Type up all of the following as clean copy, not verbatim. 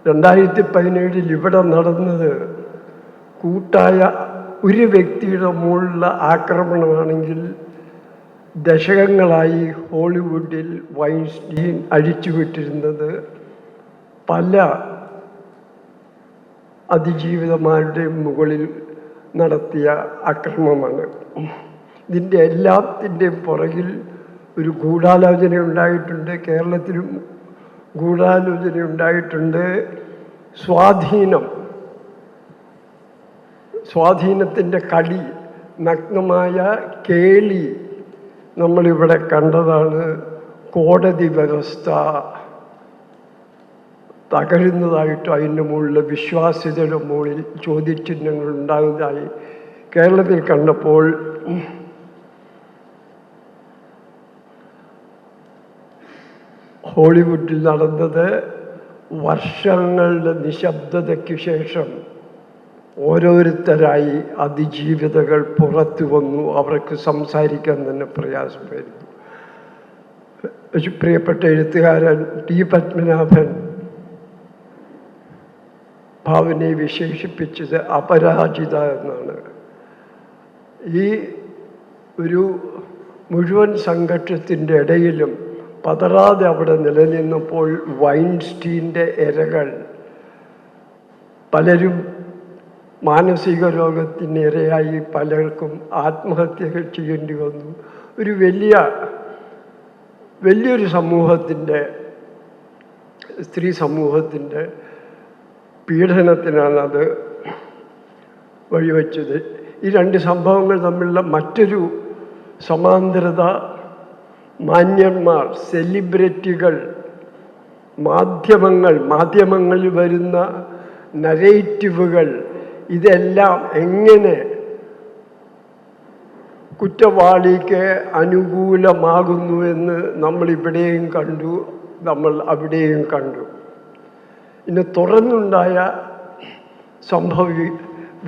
2017 ഇവിടെ നടന്നത് കൂട്ടായ ഒരു വ്യക്തിയുടെ മുകളിലുള്ള ആക്രമണമാണെങ്കിൽ ദശകങ്ങളായി ഹോളിവുഡിൽ വൈൻസ്റ്റീൻ അഴിച്ചുവിട്ടിരുന്നത് പല അതിജീവിതന്മാരുടെയും മുകളിൽ നടത്തിയ അക്രമമാണ്. ഇതിൻ്റെ എല്ലാത്തിൻ്റെയും പുറകിൽ ഒരു ഗൂഢാലോചന ഉണ്ടായിട്ടുണ്ട്. കേരളത്തിലും ഗൂഢാലോചന ഉണ്ടായിട്ടുണ്ട്. സ്വാധീനത്തിൻ്റെ കളി, നഗ്നമായ കേളി നമ്മളിവിടെ കണ്ടതാണ്. കോടതി വ്യവസ്ഥ തകരുന്നതായിട്ടും അതിൻ്റെ മുകളിൽ വിശ്വാസ്യതയുടെ മുകളിൽ ചോദ്യചിഹ്നങ്ങൾ ഉണ്ടാകുന്നതായി കേരളത്തിൽ കണ്ടപ്പോൾ ഹോളിവുഡിൽ നടന്നത് വർഷങ്ങളുടെ നിശബ്ദതയ്ക്ക് ശേഷം ഓരോരുത്തരായി അതിജീവിതകൾ പുറത്തു വന്നു. അവർക്ക് സംസാരിക്കാൻ തന്നെ പ്രയാസമായിരുന്നു. പ്രിയപ്പെട്ട എഴുത്തുകാരൻ ടി പത്മനാഭൻ ഭാവനയെ വിശേഷിപ്പിച്ചത് അപരാജിത എന്നാണ്. ഈ ഒരു മുഴുവൻ സംഘർഷത്തിൻ്റെ ഇടയിലും പതറാതെ അവിടെ നിലനിന്നപ്പോൾ വൈൻസ്റ്റീൻ്റെ ഇരകൾ പലരും മാനസിക രോഗത്തിന് ഇരയായി, പലർക്കും ആത്മഹത്യകൾ ചെയ്യേണ്ടി വന്നു. ഒരു വലിയൊരു സമൂഹത്തിൻ്റെ, സ്ത്രീ സമൂഹത്തിൻ്റെ പീഡനത്തിനാണ് അത് വഴിവെച്ചത്. ഈ രണ്ട് സംഭവങ്ങൾ തമ്മിലുള്ള മറ്റൊരു സമാന്തരത, മാന്യന്മാർ, സെലിബ്രിറ്റികൾ, മാധ്യമങ്ങളിൽ വരുന്ന നരേറ്റീവുകൾ, ഇതെല്ലാം എങ്ങനെ കുറ്റവാളിക്ക് അനുകൂലമാകുന്നു എന്ന് നമ്മളിവിടെയും കണ്ടു, നമ്മൾ അവിടെയും കണ്ടു. ഇന്ന് തുറന്നുണ്ടായ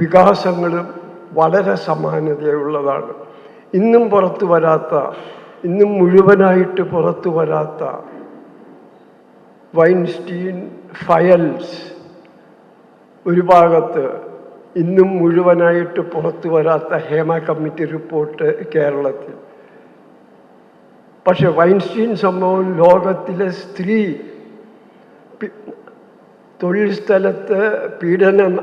വികാസങ്ങളും വളരെ സമാനതയുള്ളതാണ്. ഇന്നും മുഴുവനായിട്ട് പുറത്തു വരാത്ത വൈൻസ്റ്റീൻ ഫയൽസ് ഒരു ഭാഗത്ത്, ഇന്നും മുഴുവനായിട്ട് പുറത്തു വരാത്ത ഹേമ കമ്മിറ്റി റിപ്പോർട്ട് കേരളത്തിൽ. പക്ഷെ വൈൻസ്റ്റീൻ സംഭവം ലോകത്തിലെ സ്ത്രീ തൊഴിൽ സ്ഥലത്ത് പീഡനം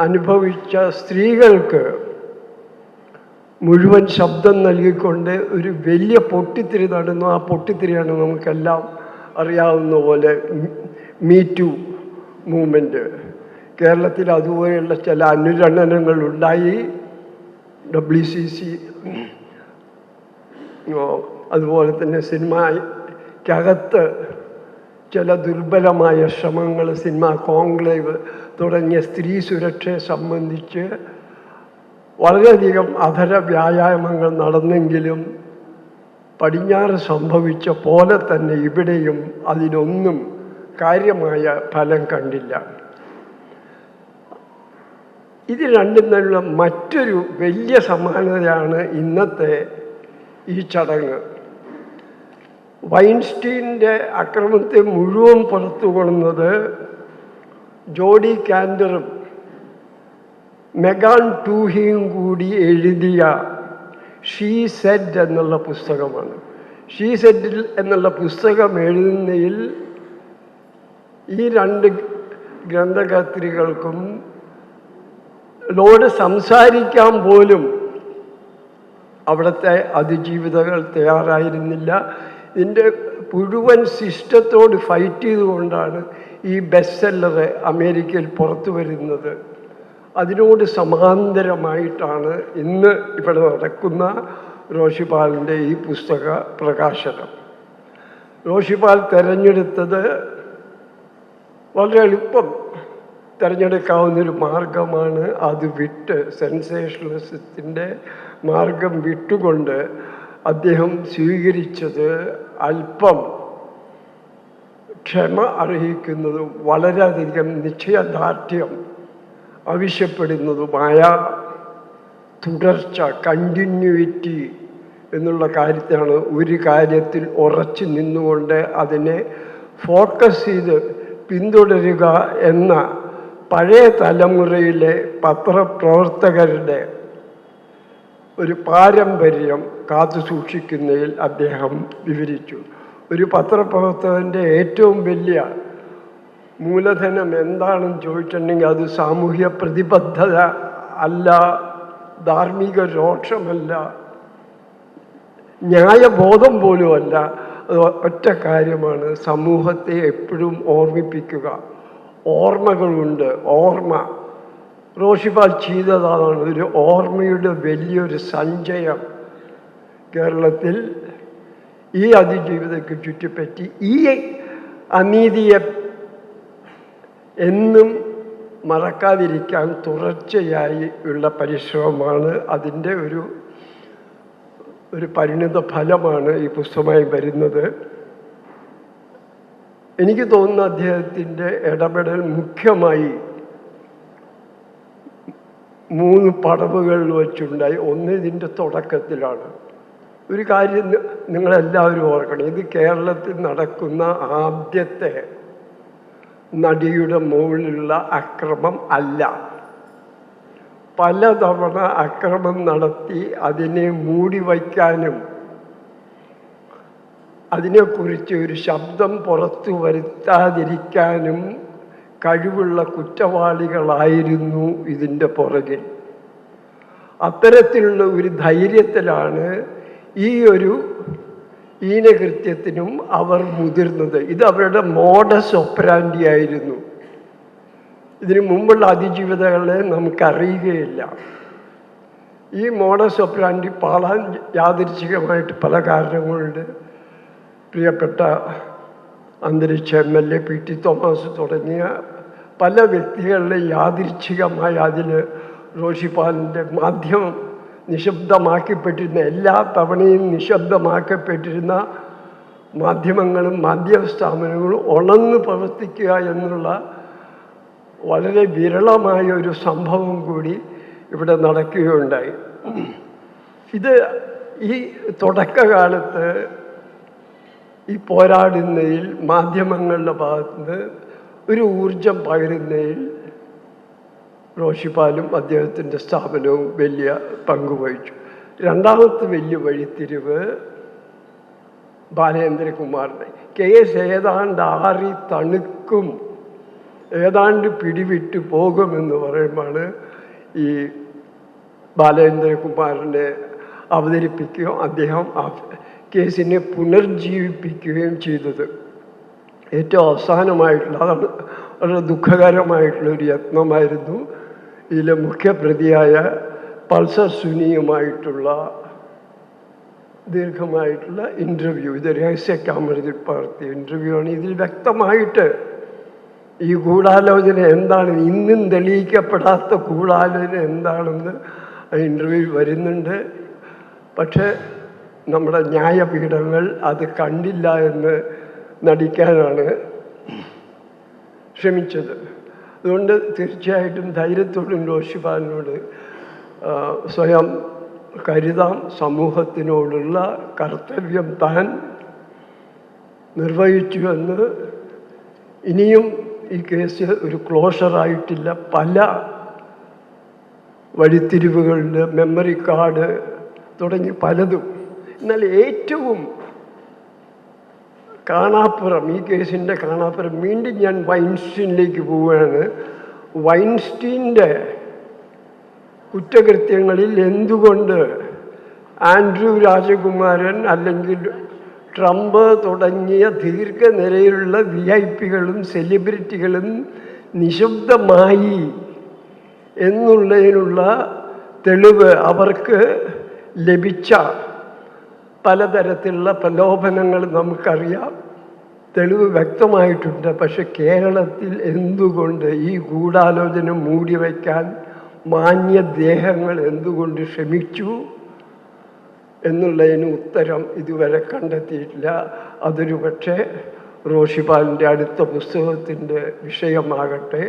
അനുഭവിച്ച സ്ത്രീകൾക്ക് മുഴുവൻ ശബ്ദം നൽകിക്കൊണ്ട് ഒരു വലിയ പൊട്ടിത്തിരി നടന്നു. ആ പൊട്ടിത്തിരിയാണ് നമുക്കെല്ലാം അറിയാവുന്ന പോലെ മീ ടു മൂവ്മെൻറ്റ്. കേരളത്തിൽ അതുപോലെയുള്ള ചില അനുരണനങ്ങൾ ഉണ്ടായി. WCC അതുപോലെ തന്നെ സിനിമയ്ക്കകത്ത് ചില ദുർബലമായ ശ്രമങ്ങൾ, സിനിമ കോൺക്ലേവ് തുടങ്ങിയ സ്ത്രീ സുരക്ഷയെ സംബന്ധിച്ച് വളരെയധികം അധര വ്യായാമങ്ങൾ നടന്നെങ്കിലും പടിഞ്ഞാറ് സംഭവിച്ച പോലെ തന്നെ ഇവിടെയും അതിനൊന്നും കാര്യമായ ഫലം കണ്ടില്ല. ഇത് രണ്ടും തമ്മിലുള്ള മറ്റൊരു വലിയ സമാനതയാണ് ഇന്നത്തെ ഈ ചടങ്ങ്. വൈൻസ്റ്റീൻ്റെ അക്രമത്തെ മുഴുവൻ പുറത്തു കൊള്ളുന്നത് ജോഡി കാൻഡറും മെഗാൻ ടൂഹിയും കൂടി എഴുതിയ ഷീ സെഡ് എന്നുള്ള പുസ്തകമാണ്. ഷീ സെഡിൽ എന്നുള്ള പുസ്തകം എഴുതുന്നതിൽ ഈ രണ്ട് ഗ്രന്ഥകർത്തികൾക്കും ലോട് സംസാരിക്കാൻ പോലും അവിടുത്തെ അതിജീവിതകൾ തയ്യാറായിരുന്നില്ല. ഇതിൻ്റെ മുഴുവൻ സിസ്റ്റത്തോട് ഫൈറ്റ് ചെയ്തുകൊണ്ടാണ് ഈ ബെസ്റ്റ് സെല്ലർ അമേരിക്കയിൽ പുറത്തു വരുന്നത്. അതിനോട് സമാന്തരമായിട്ടാണ് ഇന്ന് ഇവിടെ നടക്കുന്ന റോഷിപാലിൻ്റെ ഈ പുസ്തക പ്രകാശനം. റോഷിപാൽ തിരഞ്ഞെടുത്തത് വളരെ എളുപ്പം തിരഞ്ഞെടുക്കാവുന്നൊരു മാർഗമാണ്. അത് വിട്ട്, സെൻസേഷണലിസത്തിൻ്റെ മാർഗം വിട്ടുകൊണ്ട് അദ്ദേഹം സ്വീകരിച്ചത് അല്പം ക്ഷമ അർഹിക്കുന്നതും വളരെയധികം നിശ്ചയദാർഢ്യം ആവശ്യപ്പെടുന്നതുമായ തുടർച്ച, കണ്ടിന്യൂറ്റി എന്നുള്ള കാര്യത്തെയാണ്. ഒരു കാര്യത്തിൽ ഉറച്ചു നിന്നുകൊണ്ട് അതിനെ ഫോക്കസ് ചെയ്ത് പിന്തുടരുക എന്ന പഴയ തലമുറയിലെ പത്രപ്രവർത്തകരുടെ ഒരു പാരമ്പര്യം കാത്തു സൂക്ഷിക്കുന്നതിൽ അദ്ദേഹം വിവരിച്ചു. ഒരു പത്രപ്രവർത്തകൻ്റെ ഏറ്റവും വലിയ മൂലധനം എന്താണെന്ന് ചോദിച്ചിട്ടുണ്ടെങ്കിൽ അത് സാമൂഹ്യ പ്രതിബദ്ധത അല്ല, ധാർമ്മിക രോക്ഷമല്ല, ന്യായബോധം പോലുമല്ല. അത് ഒറ്റ കാര്യമാണ്, സമൂഹത്തെ എപ്പോഴും ഓർമ്മിപ്പിക്കുക. ഓർമ്മകളുണ്ട്, ഓർമ്മ. റോഷിപാൽ ചെയ്തതാണ് ഒരു ഓർമ്മയുടെ വലിയൊരു സഞ്ചയം. കേരളത്തിൽ ഈ അതിജീവിതയ്ക്ക് ചുറ്റിപ്പറ്റി ഈ അനീതിയെ എന്നും മറക്കാതിരിക്കാൻ തുടർച്ചയായി ഉള്ള പരിശ്രമമാണ്. അതിൻ്റെ ഒരു പരിണിത ഫലമാണ് ഈ പുസ്തകമായി വരുന്നത്. എനിക്ക് തോന്നുന്ന അദ്ദേഹത്തിൻ്റെ ഇടപെടൽ മുഖ്യമായി 3 പടവുകളിൽ വെച്ചുണ്ടായി. ഒന്ന് ഇതിൻ്റെ തുടക്കത്തിലാണ്. ഒരു കാര്യം നിങ്ങളെല്ലാവരും ഓർക്കണം, ഇത് കേരളത്തിൽ നടക്കുന്ന ആദ്യത്തെ നടിയുടെ മുകളിലുള്ള അക്രമം അല്ല. പലതവണ അക്രമം നടത്തി അതിനെ മൂടി വയ്ക്കാനും അതിനെക്കുറിച്ച് ഒരു ശബ്ദം പുറത്തു വരുത്താതിരിക്കാനും കഴിവുള്ള കുറ്റവാളികളായിരുന്നു ഇതിൻ്റെ പുറകിൽ. അത്തരത്തിലുള്ള ഒരു ധൈര്യത്തിലാണ് ഈ ഒരു ഈനകൃത്യത്തിനും അവർ മുതിർന്നത്. ഇത് അവരുടെ മോഡസ് ഓപ്പറാൻഡി ആയിരുന്നു. ഇതിനു മുമ്പുള്ള അതിജീവിതകളെ നമുക്കറിയുകയില്ല. ഈ മോഡസ് ഓപ്പറാൻഡി പാളാൻ യാദൃച്ഛികമായിട്ട് പല കാരണങ്ങളുണ്ട്. പ്രിയപ്പെട്ട അന്തരിച്ച MLA PT തോമസ് തുടങ്ങിയ പല വ്യക്തികളുടെ യാദൃച്ഛികമായി അതിൽ റോഷിപാലിൻ്റെ മാധ്യമം നിശബ്ദമാക്കപ്പെട്ടിരുന്ന, എല്ലാ തവണയും നിശബ്ദമാക്കപ്പെട്ടിരുന്ന മാധ്യമങ്ങളും മാധ്യമ സ്ഥാപനങ്ങളും ഉണർന്ന് പ്രവർത്തിക്കുക എന്നുള്ള വളരെ വിരളമായ ഒരു സംഭവം കൂടി ഇവിടെ നടക്കുകയുണ്ടായി. ഇത് ഈ തുടക്കകാലത്ത് ഈ പോരാടുന്നതിൽ മാധ്യമങ്ങളുടെ ഭാഗത്തുനിന്ന് ഒരു ഊർജം പകരുന്നതിൽ റോഷിപാലും അദ്ദേഹത്തിൻ്റെ സ്ഥാപനവും വലിയ പങ്കുവഹിച്ചു. രണ്ടാമത്തെ വലിയ വഴിത്തിരിവ് ബാലേന്ദ്രകുമാറിൻ്റെ കേസ് ഏതാണ്ട് ആറി തണുക്കും, ഏതാണ്ട് പിടിവിട്ട് പോകുമെന്ന് പറയുമ്പോഴാണ് ഈ ബാലേന്ദ്രകുമാറിനെ അവതരിപ്പിക്കുകയും അദ്ദേഹം ആ കേസിനെ പുനർജീവിപ്പിക്കുകയും ചെയ്തത്. ഏറ്റവും അവസാനമായിട്ടുള്ള, അതാണ് വളരെ ദുഃഖകരമായിട്ടുള്ളൊരു യത്നമായിരുന്നു. ഇതിലെ മുഖ്യപ്രതിയായ പൾസർ സുനിയുമായിട്ടുള്ള ദീർഘമായിട്ടുള്ള ഇൻ്റർവ്യൂ, ഇത് രഹസ്യ ക്യാമറയിൽ പകർത്തിയ ഇൻ്റർവ്യൂ ആണ്. ഇതിൽ വ്യക്തമായിട്ട് ഈ ഗൂഢാലോചന എന്താണ്, ഇന്നും തെളിയിക്കപ്പെടാത്ത ഗൂഢാലോചന എന്താണെന്ന് ആ ഇൻ്റർവ്യൂവിൽ വരുന്നുണ്ട്. പക്ഷേ നമ്മുടെ ന്യായപീഠങ്ങൾ അത് കണ്ടില്ല എന്ന് നടിക്കാനാണ് ശ്രമിച്ചത്. അതുകൊണ്ട് തീർച്ചയായിട്ടും ധൈര്യത്തോടും റോഷിപാലിനോട് സ്വയം കരുതാം. സമൂഹത്തിനോടുള്ള കർത്തവ്യം താൻ നിർവഹിച്ചുവെന്ന്, ഇനിയും ഈ കേസ് ഒരു ക്ലോഷറായിട്ടില്ല, പല വഴിത്തിരിവുകളുടെ മെമ്മറി കാർഡ് തുടങ്ങി പലതും. എന്നാൽ ഏറ്റവും കാണാപ്പുറം, ഈ കേസിൻ്റെ കാണാപ്പുറം, വീണ്ടും ഞാൻ വൈൻസ്റ്റീനിലേക്ക് പോവുകയാണ്. വൈൻസ്റ്റീൻ്റെ കുറ്റകൃത്യങ്ങളിൽ എന്തുകൊണ്ട് ആൻഡ്രൂ രാജകുമാരൻ അല്ലെങ്കിൽ ട്രംപ് തുടങ്ങിയ ദീർഘനിരയിലുള്ള VIP-കളും സെലിബ്രിറ്റികളും നിശബ്ദമായി എന്നുള്ളതിനുള്ള തെളിവ് അവർക്ക് ലഭിച്ച പലതരത്തിലുള്ള പ്രലോഭനങ്ങൾ നമുക്കറിയാം, തെളിവ് വ്യക്തമായിട്ടുണ്ട്. പക്ഷെ കേരളത്തിൽ എന്തുകൊണ്ട് ഈ ഗൂഢാലോചന മൂടിവയ്ക്കാൻ മാന്യദേഹങ്ങൾ എന്തുകൊണ്ട് ശ്രമിച്ചു എന്നുള്ളതിന് ഉത്തരം ഇതുവരെ കണ്ടെത്തിയിട്ടില്ല. അതൊരു പക്ഷേ റോഷിപാലിൻ്റെ അടുത്ത പുസ്തകത്തിൻ്റെ വിഷയമാകട്ടെ.